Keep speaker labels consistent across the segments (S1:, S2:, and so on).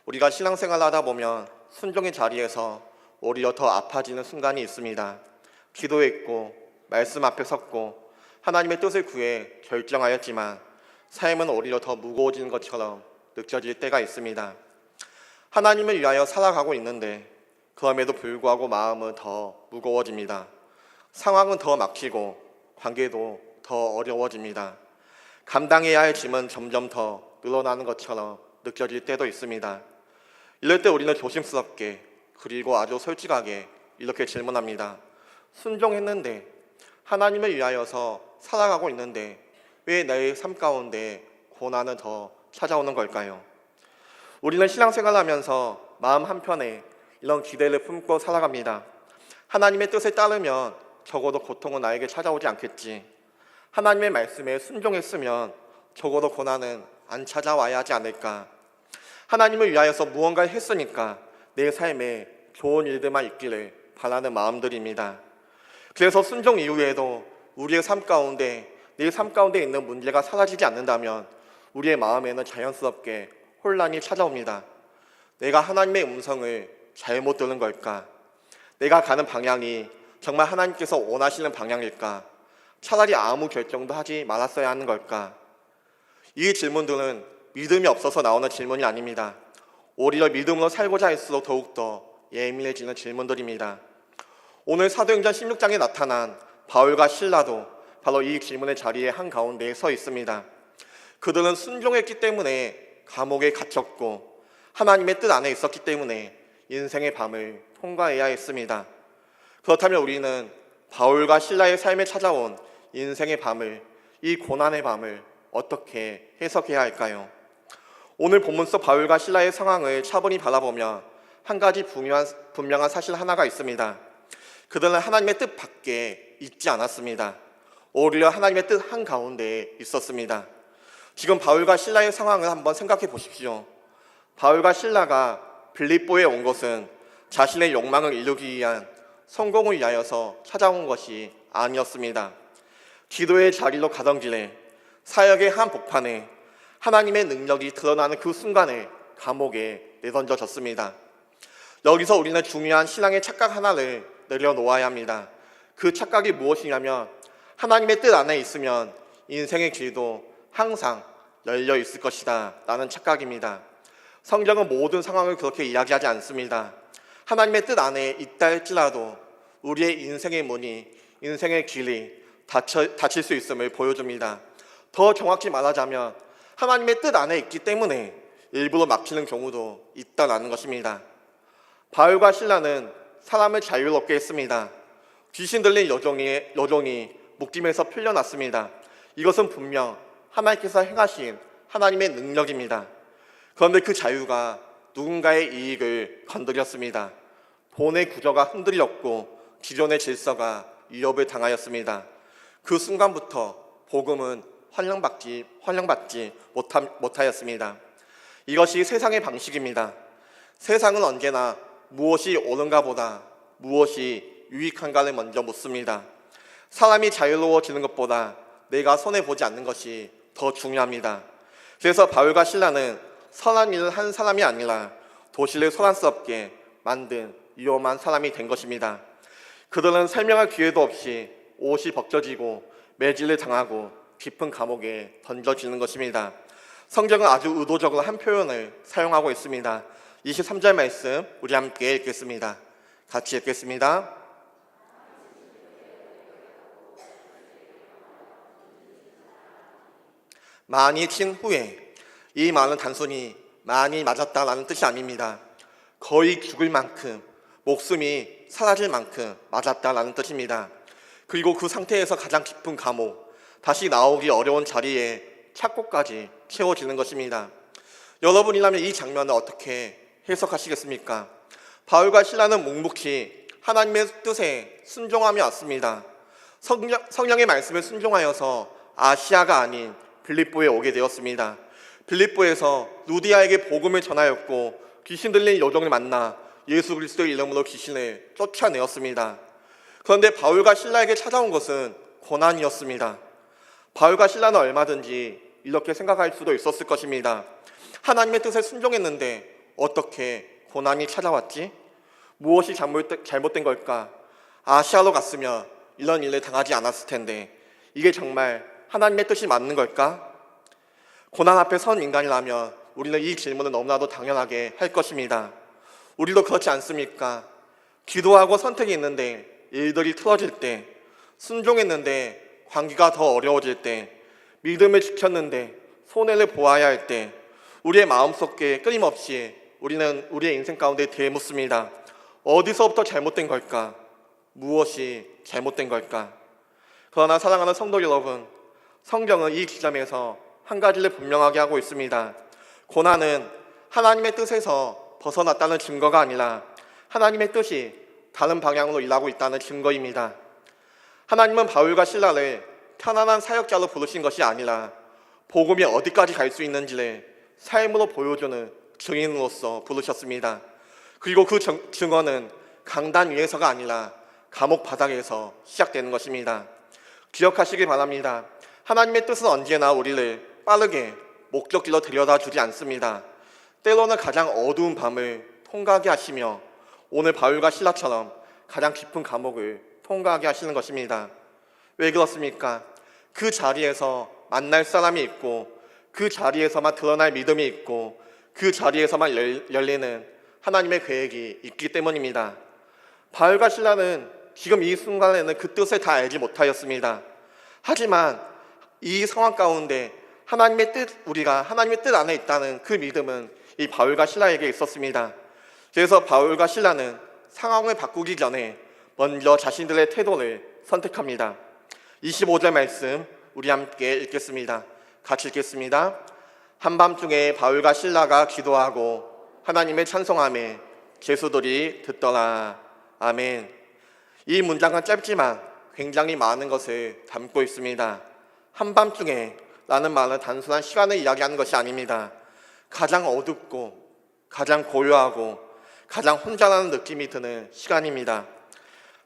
S1: 우리가 신앙생활을 하다 보면 순종의 자리에서 오히려 더 아파지는 순간이 있습니다. 기도했고 말씀 앞에 섰고 하나님의 뜻을 구해 결정하였지만 삶은 오히려 더 무거워지는 것처럼 느껴질 때가 있습니다. 하나님을 위하여 살아가고 있는데 그럼에도 불구하고 마음은 더 무거워집니다. 상황은 더 막히고 관계도 더 어려워집니다. 감당해야 할 짐은 점점 더 늘어나는 것처럼 느껴질 때도 있습니다. 이럴 때 우리는 조심스럽게 그리고 아주 솔직하게 이렇게 질문합니다. 순종했는데, 하나님을 위하여서 살아가고 있는데 왜 내 삶 가운데 고난은 더 찾아오는 걸까요? 우리는 신앙생활을 하면서 마음 한편에 이런 기대를 품고 살아갑니다. 하나님의 뜻에 따르면 적어도 고통은 나에게 찾아오지 않겠지. 하나님의 말씀에 순종했으면 적어도 고난은 안 찾아와야 하지 않을까. 하나님을 위하여서 무언가를 했으니까 내 삶에 좋은 일들만 있기를 바라는 마음들입니다. 그래서 순종 이후에도 우리의 삶 가운데, 내 삶 가운데 있는 문제가 사라지지 않는다면 우리의 마음에는 자연스럽게 혼란이 찾아옵니다. 내가 하나님의 음성을 잘못 들은 걸까? 내가 가는 방향이 정말 하나님께서 원하시는 방향일까? 차라리 아무 결정도 하지 말았어야 하는 걸까? 이 질문들은 믿음이 없어서 나오는 질문이 아닙니다. 오히려 믿음으로 살고자 할수록 더욱더 예민해지는 질문들입니다. 오늘 사도행전 16장에 나타난 바울과 실라도 바로 이 질문의 자리에 한가운데에 서 있습니다. 그들은 순종했기 때문에 감옥에 갇혔고 하나님의 뜻 안에 있었기 때문에 인생의 밤을 통과해야 했습니다. 그렇다면 우리는 바울과 실라의 삶에 찾아온 인생의 밤을, 이 고난의 밤을 어떻게 해석해야 할까요? 오늘 본문 속 바울과 실라의 상황을 차분히 바라보면 한 가지 분명한 사실 하나가 있습니다. 그들은 하나님의 뜻 밖에 있지 않았습니다. 오히려 하나님의 뜻 한가운데에 있었습니다. 지금 바울과 실라의 상황을 한번 생각해 보십시오. 바울과 실라가 빌립보에 온 것은 자신의 욕망을 이루기 위한 성공을 위하여서 찾아온 것이 아니었습니다. 기도의 자리로 가던 길에 사역의 한복판에 하나님의 능력이 드러나는 그 순간에 감옥에 내던져졌습니다. 여기서 우리는 중요한 신앙의 착각 하나를 내려놓아야 합니다. 그 착각이 무엇이냐면 하나님의 뜻 안에 있으면 인생의 길도 항상 열려 있을 것이다 라는 착각입니다. 성경은 모든 상황을 그렇게 이야기하지 않습니다. 하나님의 뜻 안에 있다 할지라도 우리의 인생의 문이, 인생의 길이 닫힐 수 있음을 보여줍니다. 더 정확히 말하자면 하나님의 뜻 안에 있기 때문에 일부러 막히는 경우도 있다라는 것입니다. 바울과 실라는 사람을 자유롭게 했습니다. 귀신 들린 여종이 묶임에서 풀려났습니다. 이것은 분명 하나님께서 행하신 하나님의 능력입니다. 그런데 그 자유가 누군가의 이익을 건드렸습니다. 돈의 구조가 흔들렸고 기존의 질서가 위협을 당하였습니다. 그 순간부터 복음은 환영받지 못하였습니다. 이것이 세상의 방식입니다. 세상은 언제나 무엇이 옳은가 보다 무엇이 유익한가를 먼저 묻습니다. 사람이 자유로워지는 것보다 내가 손해보지 않는 것이 더 중요합니다. 그래서 바울과 실라는 선한 일을 한 사람이 아니라 도시를 소란스럽게 만든 위험한 사람이 된 것입니다. 그들은 설명할 기회도 없이 옷이 벗겨지고 매질을 당하고 깊은 감옥에 던져지는 것입니다. 성경은 아주 의도적으로 한 표현을 사용하고 있습니다. 23절 말씀 우리 함께 읽겠습니다. 같이 읽겠습니다. 많이 친 후에, 이 말은 단순히 많이 맞았다라는 뜻이 아닙니다. 거의 죽을 만큼, 목숨이 사라질 만큼 맞았다라는 뜻입니다. 그리고 그 상태에서 가장 깊은 감옥, 다시 나오기 어려운 자리에 착고까지 채워지는 것입니다. 여러분이라면 이 장면을 어떻게 해석하시겠습니까? 바울과 실라는 묵묵히 하나님의 뜻에 순종하며 왔습니다. 성령의 말씀에 순종하여서 아시아가 아닌 빌립보에 오게 되었습니다. 빌립보에서 루디아에게 복음을 전하였고 귀신 들린 여종을 만나 예수 그리스도의 이름으로 귀신을 쫓아내었습니다. 그런데 바울과 실라에게 찾아온 것은 고난이었습니다. 바울과 실라는 얼마든지 이렇게 생각할 수도 있었을 것입니다. 하나님의 뜻에 순종했는데 어떻게 고난이 찾아왔지? 무엇이 잘못된 걸까? 아시아로 갔으면 이런 일을 당하지 않았을 텐데 이게 정말 하나님의 뜻이 맞는 걸까? 고난 앞에 선 인간이라면 우리는 이 질문을 너무나도 당연하게 할 것입니다. 우리도 그렇지 않습니까? 기도하고 선택이 있는데 일들이 틀어질 때, 순종했는데 관계가 더 어려워질 때, 믿음을 지켰는데 손해를 보아야 할 때, 우리의 마음속에 끊임없이 우리는 우리의 인생 가운데 되묻습니다. 어디서부터 잘못된 걸까? 무엇이 잘못된 걸까? 그러나 사랑하는 성도 여러분, 성경은 이 지점에서 한 가지를 분명하게 하고 있습니다. 고난은 하나님의 뜻에서 벗어났다는 증거가 아니라 하나님의 뜻이 다른 방향으로 일하고 있다는 증거입니다. 하나님은 바울과 실라를 편안한 사역자로 부르신 것이 아니라 복음이 어디까지 갈 수 있는지를 삶으로 보여주는 증인으로서 부르셨습니다. 그리고 그 증언은 강단 위에서가 아니라 감옥 바닥에서 시작되는 것입니다. 기억하시길 바랍니다. 하나님의 뜻은 언제나 우리를 빠르게 목적지로 데려다 주지 않습니다. 때로는 가장 어두운 밤을 통과하게 하시며 오늘 바울과 실라처럼 가장 깊은 감옥을 통과하게 하시는 것입니다. 왜 그렇습니까? 그 자리에서 만날 사람이 있고 그 자리에서만 드러날 믿음이 있고 그 자리에서만 열리는 하나님의 계획이 있기 때문입니다. 바울과 실라는 지금 이 순간에는 그 뜻을 다 알지 못하였습니다. 하지만 이 상황 가운데 우리가 하나님의 뜻 안에 있다는 그 믿음은 이 바울과 실라에게 있었습니다. 그래서 바울과 실라는 상황을 바꾸기 전에 먼저 자신들의 태도를 선택합니다. 25절 말씀 우리 함께 읽겠습니다. 같이 읽겠습니다. 한밤중에 바울과 실라가 기도하고 하나님의 찬송하며 제수들이 듣더라. 아멘. 이 문장은 짧지만 굉장히 많은 것을 담고 있습니다. 한밤중에 라는 말은 단순한 시간을 이야기하는 것이 아닙니다. 가장 어둡고 가장 고요하고 가장 혼자라는 느낌이 드는 시간입니다.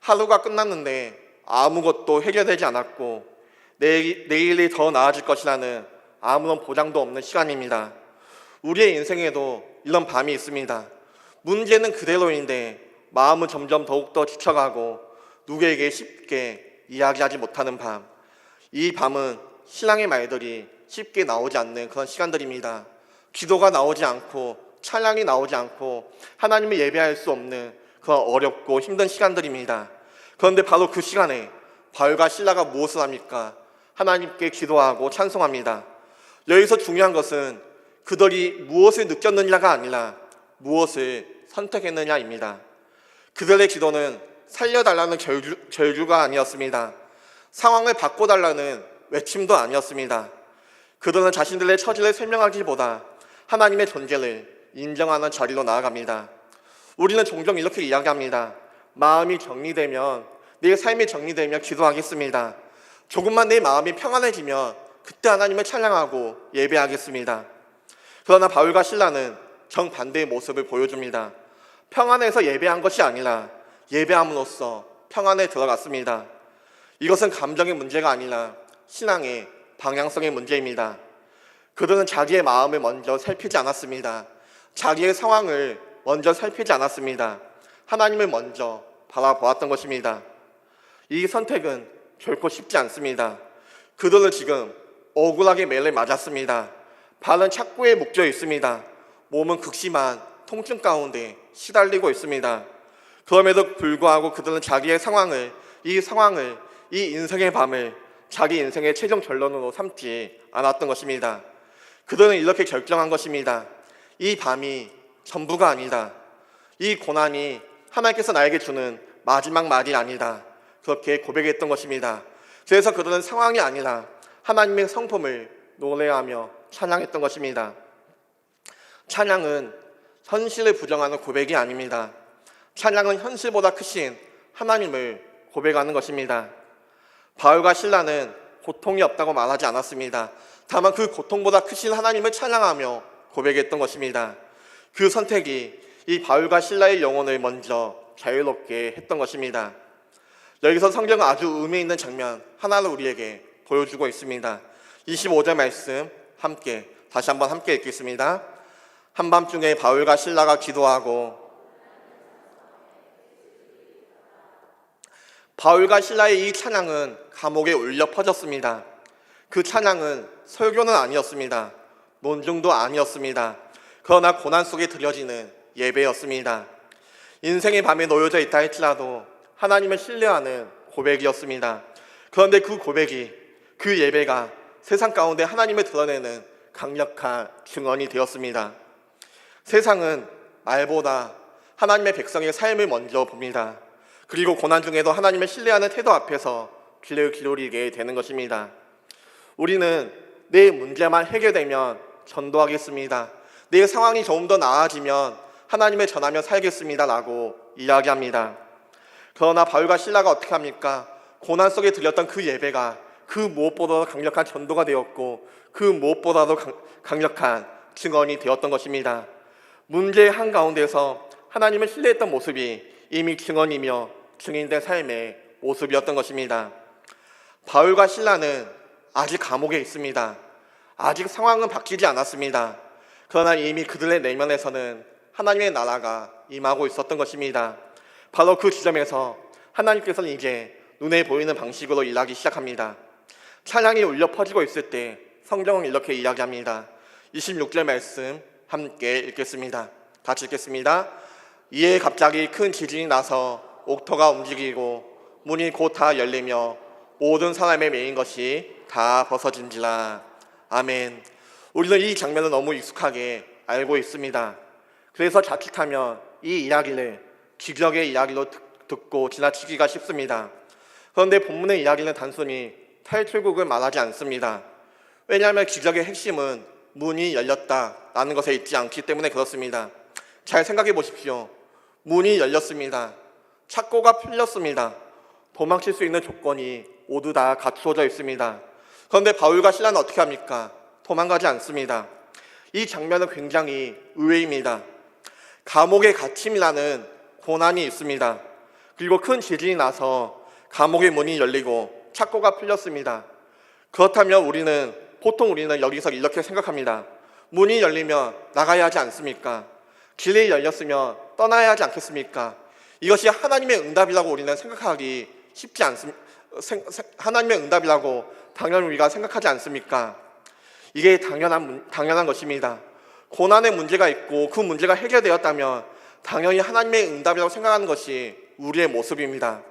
S1: 하루가 끝났는데 아무것도 해결되지 않았고 내일이 더 나아질 것이라는 아무런 보장도 없는 시간입니다. 우리의 인생에도 이런 밤이 있습니다. 문제는 그대로인데 마음은 점점 더욱더 지쳐가고 누구에게 쉽게 이야기하지 못하는 밤. 이 밤은 신앙의 말들이 쉽게 나오지 않는 그런 시간들입니다. 기도가 나오지 않고 찬양이 나오지 않고 하나님을 예배할 수 없는 그런 어렵고 힘든 시간들입니다. 그런데 바로 그 시간에 바울과 실라가 무엇을 합니까? 하나님께 기도하고 찬송합니다. 여기서 중요한 것은 그들이 무엇을 느꼈느냐가 아니라 무엇을 선택했느냐입니다. 그들의 기도는 살려달라는 절규가 아니었습니다. 상황을 바꿔달라는 외침도 아니었습니다. 그들은 자신들의 처지를 설명하기보다 하나님의 존재를 인정하는 자리로 나아갑니다. 우리는 종종 이렇게 이야기합니다. 마음이 정리되면, 내 삶이 정리되면 기도하겠습니다. 조금만 내 마음이 평안해지면 그때 하나님을 찬양하고 예배하겠습니다. 그러나 바울과 실라는 정반대의 모습을 보여줍니다. 평안해서 예배한 것이 아니라 예배함으로써 평안에 들어갔습니다. 이것은 감정의 문제가 아니라 신앙의 방향성의 문제입니다. 그들은 자기의 마음을 먼저 살피지 않았습니다. 자기의 상황을 먼저 살피지 않았습니다. 하나님을 먼저 바라보았던 것입니다. 이 선택은 결코 쉽지 않습니다. 그들은 지금 억울하게 매를 맞았습니다. 발은 착고에 묶여 있습니다. 몸은 극심한 통증 가운데 시달리고 있습니다. 그럼에도 불구하고 그들은 자기의 상황을, 이 인생의 밤을 자기 인생의 최종 결론으로 삼지 않았던 것입니다. 그들은 이렇게 결정한 것입니다. 이 밤이 전부가 아니다. 이 고난이 하나님께서 나에게 주는 마지막 말이 아니다. 그렇게 고백했던 것입니다. 그래서 그들은 상황이 아니라 하나님의 성품을 노래하며 찬양했던 것입니다. 찬양은 현실을 부정하는 고백이 아닙니다. 찬양은 현실보다 크신 하나님을 고백하는 것입니다. 바울과 실라는 고통이 없다고 말하지 않았습니다. 다만 그 고통보다 크신 하나님을 찬양하며 고백했던 것입니다. 그 선택이 이 바울과 실라의 영혼을 먼저 자유롭게 했던 것입니다. 여기서 성경은 아주 의미 있는 장면 하나를 우리에게 보여주고 있습니다. 25절 말씀 다시 한번 함께 읽겠습니다. 한밤중에 바울과 실라가 기도하고 바울과 신라의 이 찬양은 감옥에 울려 퍼졌습니다. 그 찬양은 설교는 아니었습니다. 논중도 아니었습니다. 그러나 고난 속에 드려지는 예배였습니다. 인생의 밤에 놓여져 있다 할지라도 하나님을 신뢰하는 고백이었습니다. 그런데 그 고백이, 그 예배가 세상 가운데 하나님을 드러내는 강력한 증언이 되었습니다. 세상은 말보다 하나님의 백성의 삶을 먼저 봅니다. 그리고 고난 중에도 하나님을 신뢰하는 태도 앞에서 귀를 기울이게 되는 것입니다. 우리는 내 문제만 해결되면 전도하겠습니다. 내 상황이 조금 더 나아지면 하나님을 전하며 살겠습니다 라고 이야기합니다. 그러나 바울과 실라가 어떻게 합니까? 고난 속에 들렸던 그 예배가 그 무엇보다도 강력한 전도가 되었고 그 무엇보다도 강력한 증언이 되었던 것입니다. 문제의 한가운데서 하나님을 신뢰했던 모습이 이미 증언이며 증인된 삶의 모습이었던 것입니다. 바울과 실라는 아직 감옥에 있습니다. 아직 상황은 바뀌지 않았습니다. 그러나 이미 그들의 내면에서는 하나님의 나라가 임하고 있었던 것입니다. 바로 그 지점에서 하나님께서는 이제 눈에 보이는 방식으로 일하기 시작합니다. 찬양이 울려 퍼지고 있을 때 성경은 이렇게 이야기합니다. 26절 말씀 함께 읽겠습니다. 같이 읽겠습니다. 이에 갑자기 큰 지진이 나서 옥토가 움직이고 문이 곧 다 열리며 모든 사람의 메인 것이 다 벗어진지라. 아멘. 우리는 이 장면을 너무 익숙하게 알고 있습니다. 그래서 자칫하면 이 이야기를 기적의 이야기로 듣고 지나치기가 쉽습니다. 그런데 본문의 이야기는 단순히 탈출국을 말하지 않습니다. 왜냐하면 기적의 핵심은 문이 열렸다라는 것에 있지 않기 때문에 그렇습니다. 잘 생각해 보십시오. 문이 열렸습니다. 창고가 풀렸습니다. 도망칠 수 있는 조건이 모두 다 갖추어져 있습니다. 그런데 바울과 실라는 어떻게 합니까? 도망가지 않습니다. 이 장면은 굉장히 의외입니다. 감옥에 갇힘이라는 고난이 있습니다. 그리고 큰 지진이 나서 감옥의 문이 열리고 창고가 풀렸습니다. 그렇다면 보통 우리는 여기서 이렇게 생각합니다. 문이 열리면 나가야 하지 않습니까? 길이 열렸으면 떠나야 하지 않겠습니까? 이것이 하나님의 응답이라고 우리는 생각하기 쉽지 않습니다. 하나님의 응답이라고 당연히 우리가 생각하지 않습니까? 이게 당연한 것입니다. 고난의 문제가 있고 그 문제가 해결되었다면 당연히 하나님의 응답이라고 생각하는 것이 우리의 모습입니다.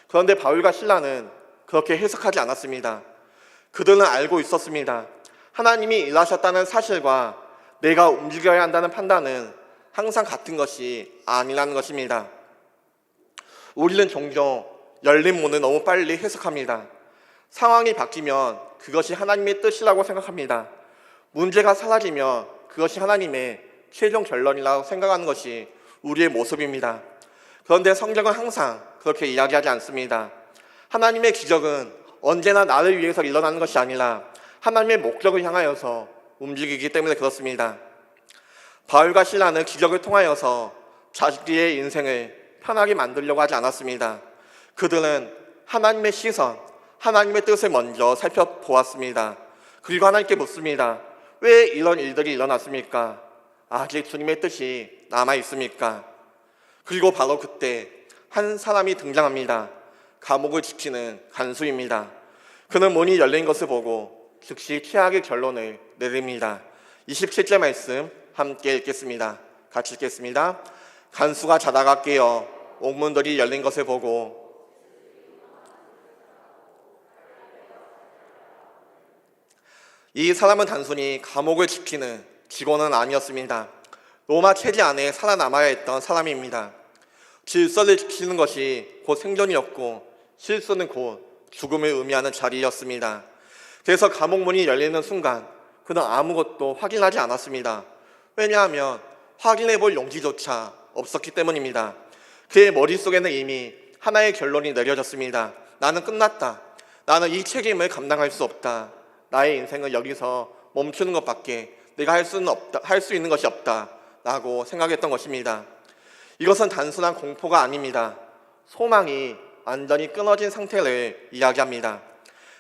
S1: 그런데 바울과 실라는 그렇게 해석하지 않았습니다. 그들은 알고 있었습니다. 하나님이 일하셨다는 사실과 내가 움직여야 한다는 판단은 항상 같은 것이 아니라는 것입니다. 우리는 종종 열린 문을 너무 빨리 해석합니다. 상황이 바뀌면 그것이 하나님의 뜻이라고 생각합니다. 문제가 사라지면 그것이 하나님의 최종 결론이라고 생각하는 것이 우리의 모습입니다. 그런데 성경은 항상 그렇게 이야기하지 않습니다. 하나님의 기적은 언제나 나를 위해서 일어나는 것이 아니라 하나님의 목적을 향하여서 움직이기 때문에 그렇습니다. 바울과 실라는 기적을 통하여서 자기의 인생을 편하게 만들려고 하지 않았습니다. 그들은 하나님의 시선, 하나님의 뜻을 먼저 살펴보았습니다. 그리고 하나님께 묻습니다. 왜 이런 일들이 일어났습니까? 아직 주님의 뜻이 남아있습니까? 그리고 바로 그때 한 사람이 등장합니다. 감옥을 지키는 간수입니다. 그는 문이 열린 것을 보고 즉시 최악의 결론을 내립니다. 27절 말씀 함께 읽겠습니다. 같이 읽겠습니다. 간수가 자다가 깨어 옥문들이 열린 것을 보고 이 사람은 단순히 감옥을 지키는 직원은 아니었습니다. 로마 체제 안에 살아남아야 했던 사람입니다. 질서를 지키는 것이 곧 생존이었고 실수는 곧 죽음을 의미하는 자리였습니다. 그래서 감옥 문이 열리는 순간 그는 아무것도 확인하지 않았습니다. 왜냐하면 확인해 볼 용기조차 없었기 때문입니다. 그의 머릿속에는 이미 하나의 결론이 내려졌습니다. 나는 끝났다. 나는 이 책임을 감당할 수 없다. 나의 인생은 여기서 멈추는 것밖에 내가 할 수 있는 것이 없다 라고 생각했던 것입니다. 이것은 단순한 공포가 아닙니다. 소망이 완전히 끊어진 상태를 이야기합니다.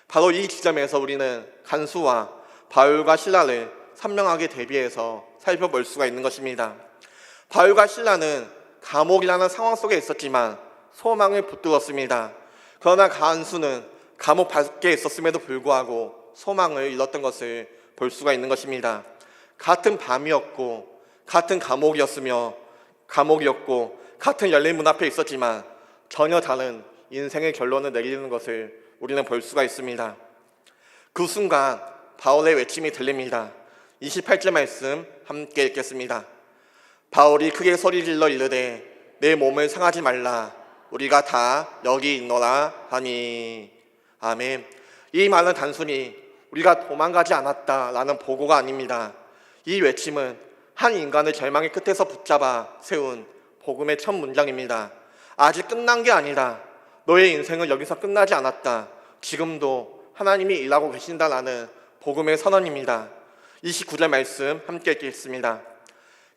S1: 바로 이 지점에서 우리는 간수와 바울과 실라를 선명하게 대비해서 살펴볼 수가 있는 것입니다. 바울과 실라는 감옥이라는 상황 속에 있었지만 소망을 붙들었습니다. 그러나 간수는 감옥 밖에 있었음에도 불구하고 소망을 잃었던 것을 볼 수가 있는 것입니다. 같은 밤이었고 같은 감옥이었고 같은 열린 문 앞에 있었지만 전혀 다른 인생의 결론을 내리는 것을 우리는 볼 수가 있습니다. 그 순간 바울의 외침이 들립니다. 28절 말씀 함께 읽겠습니다. 바울이 크게 소리질러 이르되 내 몸을 상하지 말라 우리가 다 여기 있노라 하니. 아멘. 이 말은 단순히 우리가 도망가지 않았다라는 보고가 아닙니다. 이 외침은 한 인간을 절망의 끝에서 붙잡아 세운 복음의 첫 문장입니다. 아직 끝난 게 아니다. 너의 인생은 여기서 끝나지 않았다. 지금도 하나님이 일하고 계신다라는 복음의 선언입니다. 29절 말씀 함께 읽겠습니다.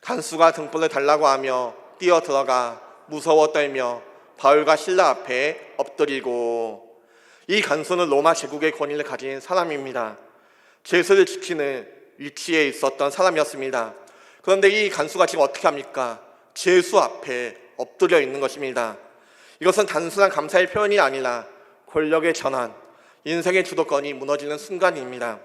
S1: 간수가 등불을 달라고 하며 뛰어 들어가 무서워 떨며 바울과 실라 앞에 엎드리고. 이 간수는 로마 제국의 권위를 가진 사람입니다. 제수를 지키는 위치에 있었던 사람이었습니다. 그런데 이 간수가 지금 어떻게 합니까? 제수 앞에 엎드려 있는 것입니다. 이것은 단순한 감사의 표현이 아니라 권력의 전환, 인생의 주도권이 무너지는 순간입니다.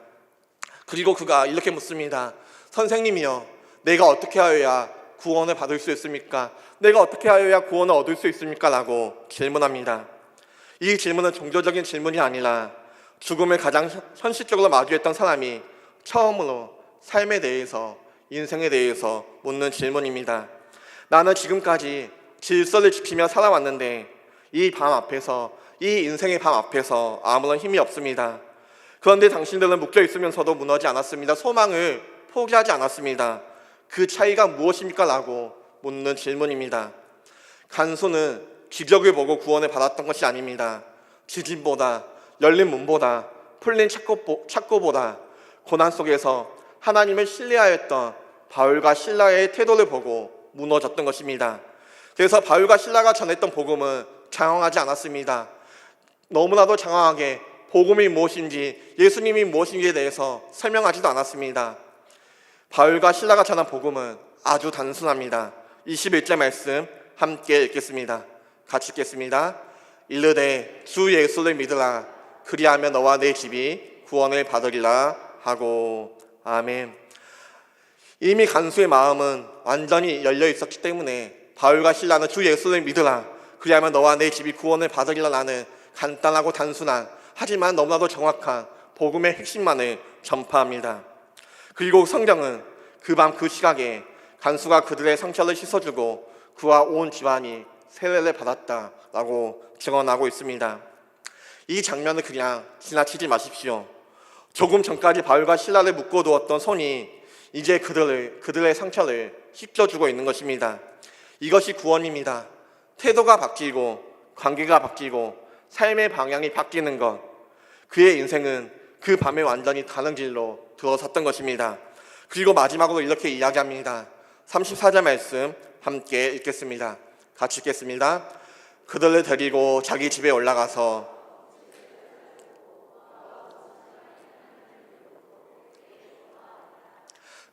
S1: 그리고 그가 이렇게 묻습니다. 선생님이여, 내가 어떻게 하여야 구원을 받을 수 있습니까? 내가 어떻게 하여야 구원을 얻을 수 있습니까? 라고 질문합니다. 이 질문은 종교적인 질문이 아니라 죽음을 가장 현실적으로 마주했던 사람이 처음으로 삶에 대해서, 인생에 대해서 묻는 질문입니다. 나는 지금까지 질서를 지키며 살아왔는데 이 인생의 밤 앞에서 아무런 힘이 없습니다. 그런데 당신들은 묶여 있으면서도 무너지지 않았습니다. 소망을 포기하지 않았습니다. 그 차이가 무엇입니까? 라고 묻는 질문입니다. 간수는 기적을 보고 구원을 받았던 것이 아닙니다. 지진보다, 열린 문보다, 풀린 착고보다 고난 속에서 하나님을 신뢰하였던 바울과 실라의 태도를 보고 무너졌던 것입니다. 그래서 바울과 실라가 전했던 복음은 장황하지 않았습니다. 너무나도 장황하게 복음이 무엇인지, 예수님이 무엇인지에 대해서 설명하지도 않았습니다. 바울과 실라가 전한 복음은 아주 단순합니다. 21절 말씀 함께 읽겠습니다. 같이 읽겠습니다. 이르되 주 예수를 믿으라 그리하면 너와 내 집이 구원을 받으리라 하고. 아멘. 이미 간수의 마음은 완전히 열려 있었기 때문에 바울과 실라는 주 예수를 믿으라 그리하면 너와 내 집이 구원을 받으리라 라는 간단하고 단순한 하지만 너무나도 정확한 복음의 핵심만을 전파합니다. 그리고 성경은 그 밤 그 시각에 간수가 그들의 상처를 씻어주고 그와 온 집안이 세례를 받았다라고 증언하고 있습니다. 이 장면을 그냥 지나치지 마십시오. 조금 전까지 바울과 실라를 묶어두었던 손이 이제 그들의 상처를 씻겨주고 있는 것입니다. 이것이 구원입니다. 태도가 바뀌고 관계가 바뀌고 삶의 방향이 바뀌는 것. 그의 인생은 그 밤에 완전히 다른 길로 들어섰던 것입니다. 그리고 마지막으로 이렇게 이야기합니다. 34절 말씀 함께 읽겠습니다. 같이 읽겠습니다. 그들을 데리고 자기 집에 올라가서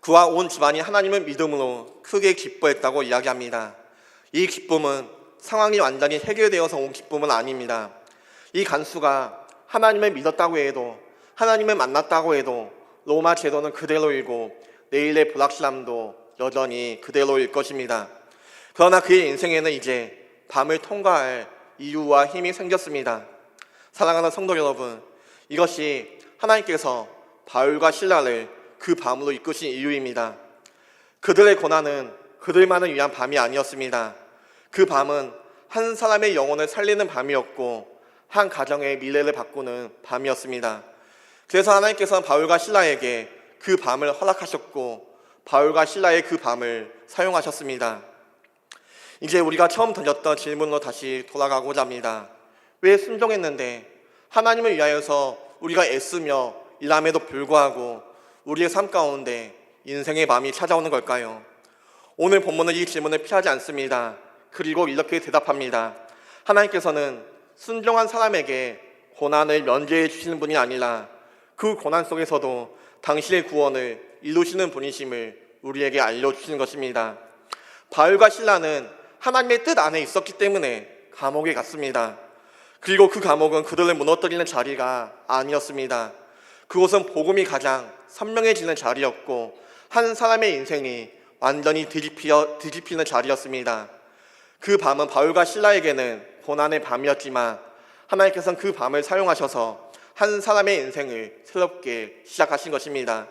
S1: 그와 온 집안이 하나님을 믿음으로 크게 기뻐했다고 이야기합니다. 이 기쁨은 상황이 완전히 해결되어서 온 기쁨은 아닙니다. 이 간수가 하나님을 믿었다고 해도, 하나님을 만났다고 해도 로마 제도는 그대로이고 내일의 불확실함도 여전히 그대로일 것입니다. 그러나 그의 인생에는 이제 밤을 통과할 이유와 힘이 생겼습니다. 사랑하는 성도 여러분, 이것이 하나님께서 바울과 실라를 그 밤으로 이끄신 이유입니다. 그들의 고난은 그들만을 위한 밤이 아니었습니다. 그 밤은 한 사람의 영혼을 살리는 밤이었고 한 가정의 미래를 바꾸는 밤이었습니다. 그래서 하나님께서는 바울과 실라에게 그 밤을 허락하셨고 바울과 실라의 그 밤을 사용하셨습니다. 이제 우리가 처음 던졌던 질문으로 다시 돌아가고자 합니다. 왜 순종했는데 하나님을 위하여서 우리가 애쓰며 일함에도 불구하고 우리의 삶 가운데 인생의 밤이 찾아오는 걸까요? 오늘 본문은 이 질문을 피하지 않습니다. 그리고 이렇게 대답합니다. 하나님께서는 순종한 사람에게 고난을 면제해 주시는 분이 아니라 그 고난 속에서도 당신의 구원을 이루시는 분이심을 우리에게 알려주시는 것입니다. 바울과 실라는 하나님의 뜻 안에 있었기 때문에 감옥에 갔습니다. 그리고 그 감옥은 그들을 무너뜨리는 자리가 아니었습니다. 그곳은 복음이 가장 선명해지는 자리였고 한 사람의 인생이 완전히 뒤집히는 자리였습니다. 그 밤은 바울과 실라에게는 고난의 밤이었지만 하나님께서는 그 밤을 사용하셔서 한 사람의 인생을 새롭게 시작하신 것입니다.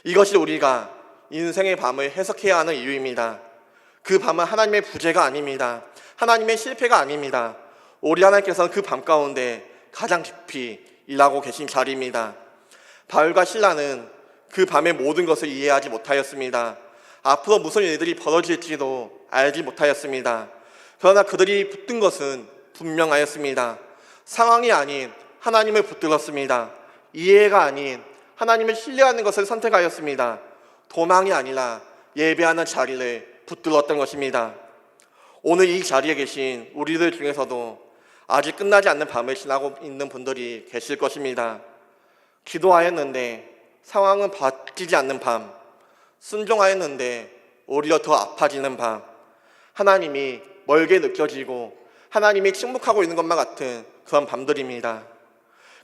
S1: 이것이 우리가 인생의 밤을 해석해야 하는 이유입니다. 그 밤은 하나님의 부재가 아닙니다. 하나님의 실패가 아닙니다. 우리 하나님께서는 그 밤 가운데 가장 깊이 일하고 계신 자리입니다. 바울과 실라는 그 밤의 모든 것을 이해하지 못하였습니다. 앞으로 무슨 일들이 벌어질지도 알지 못하였습니다. 그러나 그들이 붙든 것은 분명하였습니다. 상황이 아닌 하나님을 붙들었습니다. 이해가 아닌 하나님을 신뢰하는 것을 선택하였습니다. 도망이 아니라 예배하는 자리를 붙들었던 것입니다. 오늘 이 자리에 계신 우리들 중에서도 아직 끝나지 않는 밤을 지나고 있는 분들이 계실 것입니다. 기도하였는데 상황은 바뀌지 않는 밤, 순종하였는데 오히려 더 아파지는 밤, 하나님이 멀게 느껴지고 하나님이 침묵하고 있는 것만 같은 그런 밤들입니다.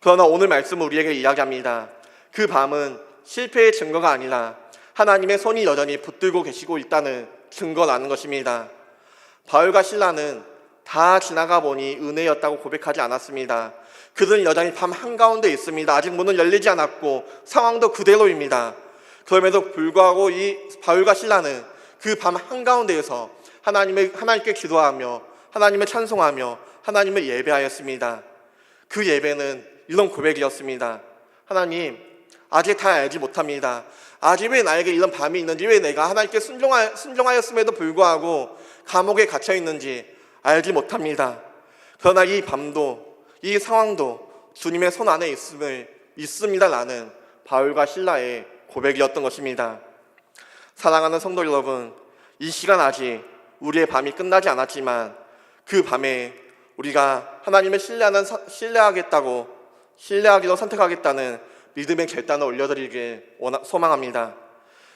S1: 그러나 오늘 말씀은 우리에게 이야기합니다. 그 밤은 실패의 증거가 아니라 하나님의 손이 여전히 붙들고 계시고 있다는 증거라는 것입니다. 바울과 실라는 다 지나가 보니 은혜였다고 고백하지 않았습니다. 그들은 여전히 밤 한가운데 있습니다. 아직 문은 열리지 않았고 상황도 그대로입니다. 그럼에도 불구하고 이 바울과 실라는 그 밤 한가운데에서 하나님께 기도하며 하나님을 찬송하며 하나님을 예배하였습니다. 그 예배는 이런 고백이었습니다. 하나님, 아직 다 알지 못합니다. 아직 왜 나에게 이런 밤이 있는지, 왜 내가 하나님께 순종하였음에도 불구하고 감옥에 갇혀 있는지 알지 못합니다. 그러나 이 밤도 이 상황도 주님의 손 안에 있음을 믿습니다라는 바울과 실라의 고백이었던 것입니다. 사랑하는 성도 여러분, 이 시간 아직 우리의 밤이 끝나지 않았지만 그 밤에 우리가 하나님을 신뢰하기로 선택하겠다는 믿음의 결단을 올려드리길 소망합니다.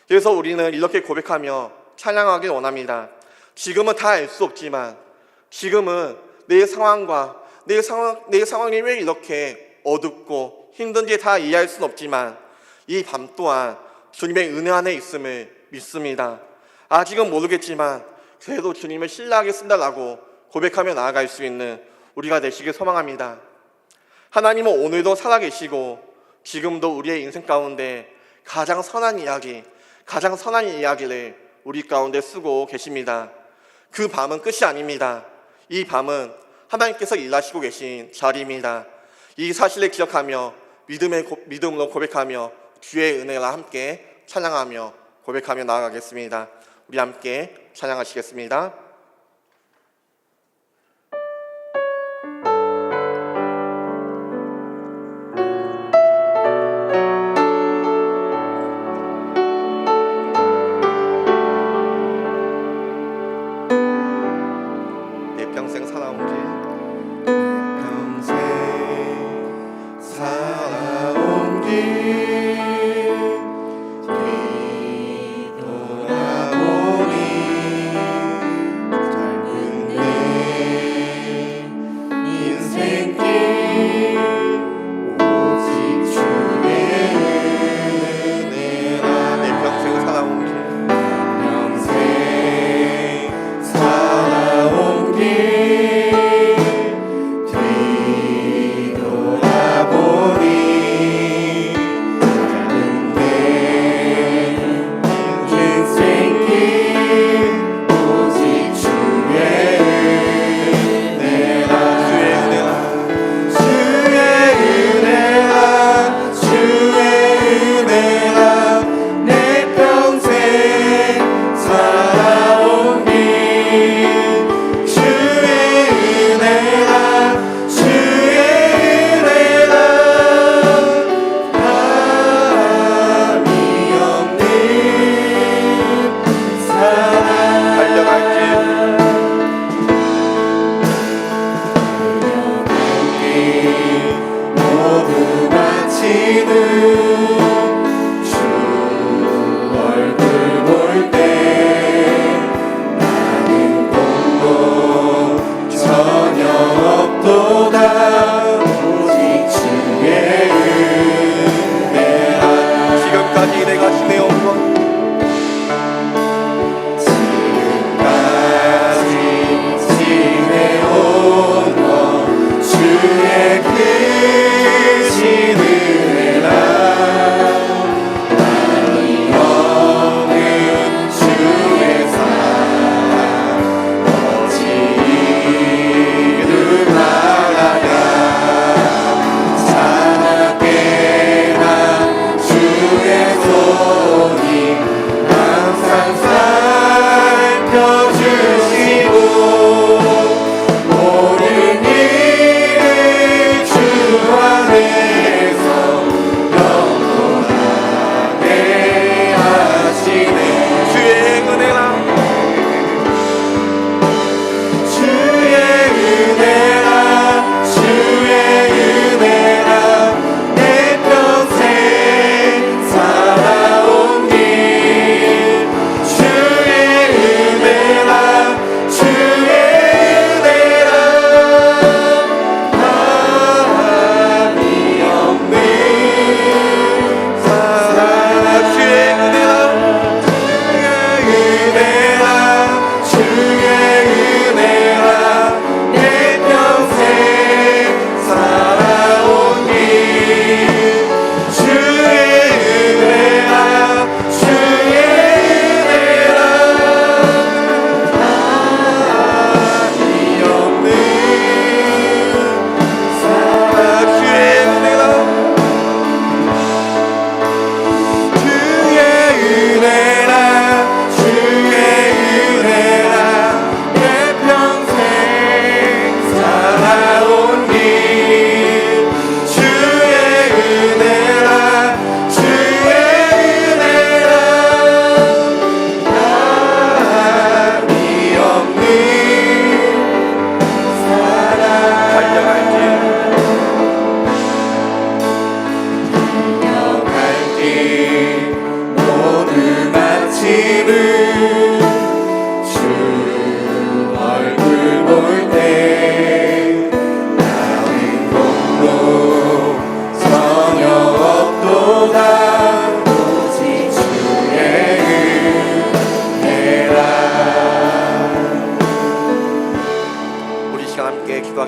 S1: 그래서 우리는 이렇게 고백하며 찬양하길 원합니다. 지금은 다 알 수 없지만, 지금은 내 상황이 왜 이렇게 어둡고 힘든지 다 이해할 수는 없지만 이 밤 또한 주님의 은혜 안에 있음을 믿습니다. 아직은 모르겠지만 그래도 주님을 신뢰하겠습니다라고 고백하며 나아갈 수 있는 우리가 되시길 소망합니다. 하나님은 오늘도 살아계시고 지금도 우리의 인생 가운데 가장 선한 이야기를 우리 가운데 쓰고 계십니다. 그 밤은 끝이 아닙니다. 이 밤은 하나님께서 일하시고 계신 자리입니다. 이 사실을 기억하며 믿음으로 고백하며 주의 은혜와 함께 찬양하며 고백하며 나아가겠습니다. 우리 함께 찬양하시겠습니다. 내 평생 살아온 길
S2: 평생 살아온 길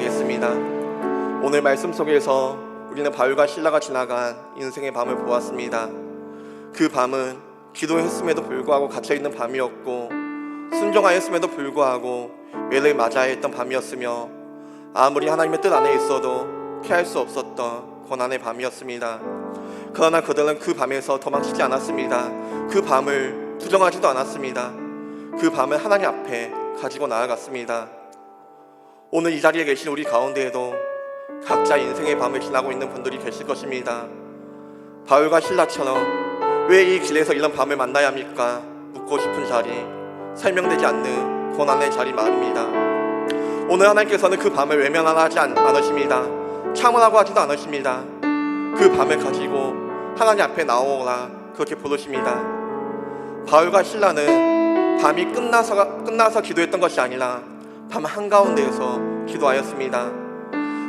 S1: 기도하겠습니다. 오늘 말씀 속에서 우리는 바울과 실라가 지나간 인생의 밤을 보았습니다. 그 밤은 기도했음에도 불구하고 갇혀있는 밤이었고, 순종하였음에도 불구하고 매를 맞아야 했던 밤이었으며, 아무리 하나님의 뜻 안에 있어도 피할 수 없었던 고난의 밤이었습니다. 그러나 그들은 그 밤에서 도망치지 않았습니다. 그 밤을 부정하지도 않았습니다. 그 밤을 하나님 앞에 가지고 나아갔습니다. 오늘 이 자리에 계신 우리 가운데에도 각자 인생의 밤을 지나고 있는 분들이 계실 것입니다. 바울과 실라처럼 왜 이 길에서 이런 밤을 만나야 합니까? 묻고 싶은 자리, 설명되지 않는 고난의 자리 말입니다. 오늘 하나님께서는 그 밤을 외면하지 않으십니다. 참으라고 하지도 않으십니다. 그 밤을 가지고 하나님 앞에 나오라 그렇게 부르십니다. 바울과 실라는 밤이 끝나서 기도했던 것이 아니라 밤 한가운데에서 기도하였습니다.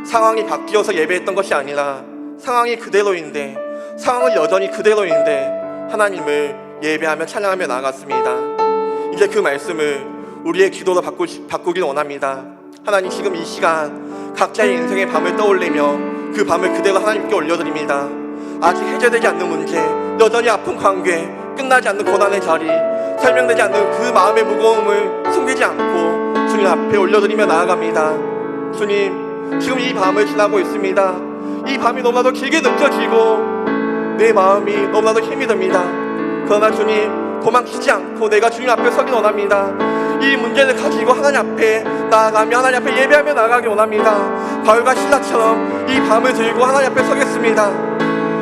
S1: 상황이 바뀌어서 예배했던 것이 아니라 상황이 그대로인데, 상황은 여전히 그대로인데 하나님을 예배하며 찬양하며 나아갔습니다. 이제 그 말씀을 우리의 기도로 바꾸길 원합니다. 하나님, 지금 이 시간 각자의 인생의 밤을 떠올리며 그 밤을 그대로 하나님께 올려드립니다. 아직 해결되지 않는 문제, 여전히 아픈 관계, 끝나지 않는 고난의 자리, 설명되지 않는 그 마음의 무거움을 숨기지 않고 주님 앞에 올려드리며 나아갑니다. 주님, 지금 이 밤을 지나고 있습니다. 이 밤이 너무나도 길게 느껴지고 내 마음이 너무나도 힘이 듭니다. 그러나 주님, 도망치지 않고 내가 주님 앞에 서기 원합니다. 이 문제를 가지고 하나님 앞에 나아가며 하나님 앞에 예배하며 나아가기 원합니다. 바울과 실라처럼 이 밤을 들고 하나님 앞에 서겠습니다.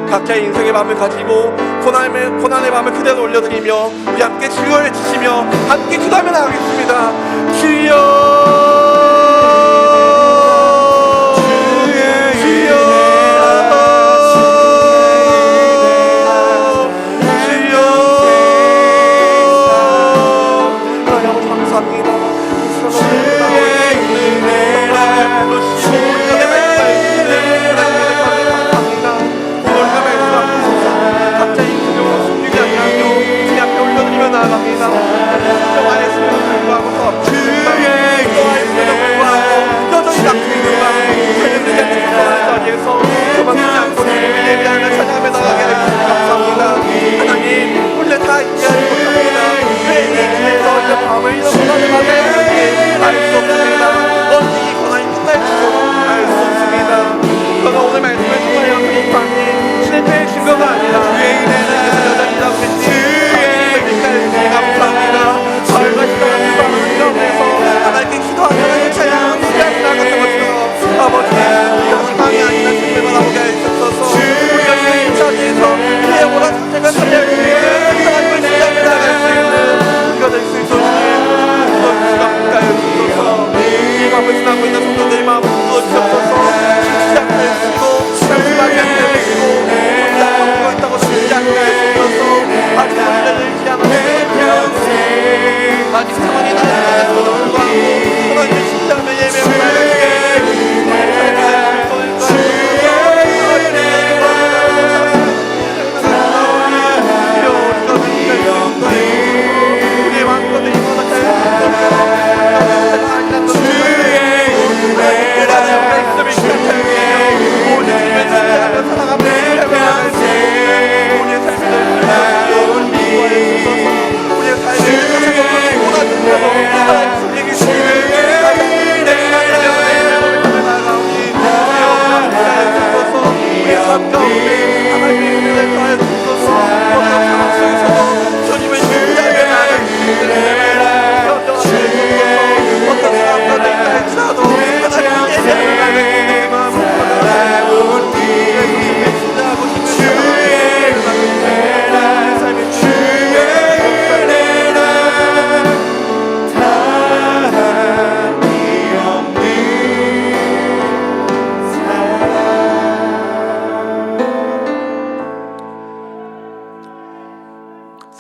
S1: 각자의 인생의 밤을 가지고 고난의 밤을 그대로 올려드리며 우리 함께 주여 외치시며 함께 기도하며 나가겠습니다. 주여,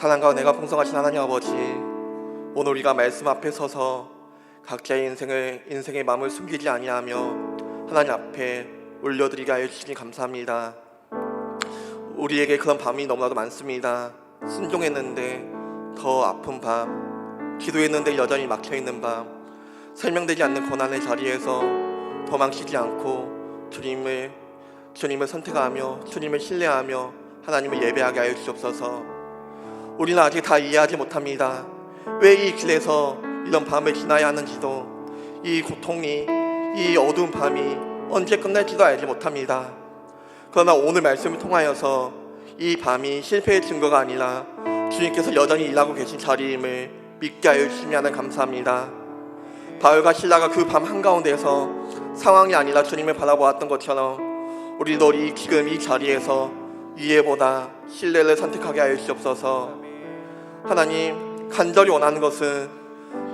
S1: 사랑과 은혜가 풍성하신 하나님 아버지, 오늘 우리가 말씀 앞에 서서 각자의 인생의 마음을 숨기지 아니하며 하나님 앞에 올려드리게 하여 주시니 감사합니다. 우리에게 그런 밤이 너무나도 많습니다. 순종했는데 더 아픈 밤, 기도했는데 여전히 막혀있는 밤, 설명되지 않는 고난의 자리에서 도망치지 않고 주님을 선택하며 주님을 신뢰하며 하나님을 예배하게 하여 주옵소서. 우리는 아직 다 이해하지 못합니다. 왜 이 길에서 이런 밤을 지나야 하는지도, 이 고통이, 이 어두운 밤이 언제 끝날지도 알지 못합니다. 그러나 오늘 말씀을 통하여서 이 밤이 실패의 증거가 아니라 주님께서 여전히 일하고 계신 자리임을 믿게 하여 주시면 감사합니다. 바울과 실라가 그 밤 한가운데에서 상황이 아니라 주님을 바라보았던 것처럼 우리도 지금 이 자리에서 이해보다 신뢰를 선택하게 하여 주옵소서. 하나님, 간절히 원하는 것은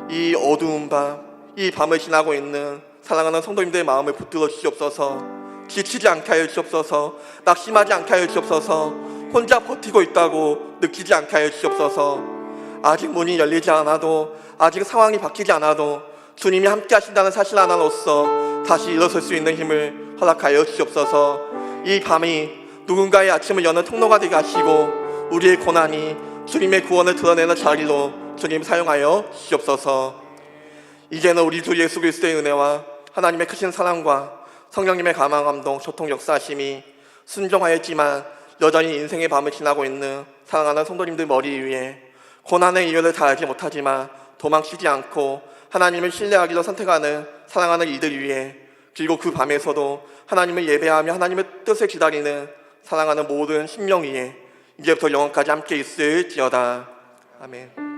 S1: 이 어두운 밤, 이 밤을 지나고 있는 사랑하는 성도님들의 마음을 붙들어 주시옵소서. 지치지 않게 하여 주시옵소서. 낙심하지 않게 하여 주시옵소서. 혼자 버티고 있다고 느끼지 않게 하여 주시옵소서. 아직 문이 열리지 않아도, 아직 상황이 바뀌지 않아도 주님이 함께 하신다는 사실 하나로서 다시 일어설 수 있는 힘을 허락하여 주시옵소서. 이 밤이 누군가의 아침을 여는 통로가 되게 하시고 우리의 고난이 주님의 구원을 드러내는 자리로 주님 사용하여 주시옵소서. 이제는 우리 주 예수 그리스도의 은혜와 하나님의 크신 사랑과 성령님의 감화 감동 교통 역사하심이 순종하였지만 여전히 인생의 밤을 지나고 있는 사랑하는 성도님들 머리 위에 고난의 이유를 다 알지 못하지만 도망치지 않고 하나님을 신뢰하기로 선택하는 사랑하는 이들 위에, 그리고 그 밤에서도 하나님을 예배하며 하나님의 뜻을 기다리는 사랑하는 모든 심령 위에 이제부터 영원까지 함께 있을지어다. 아멘.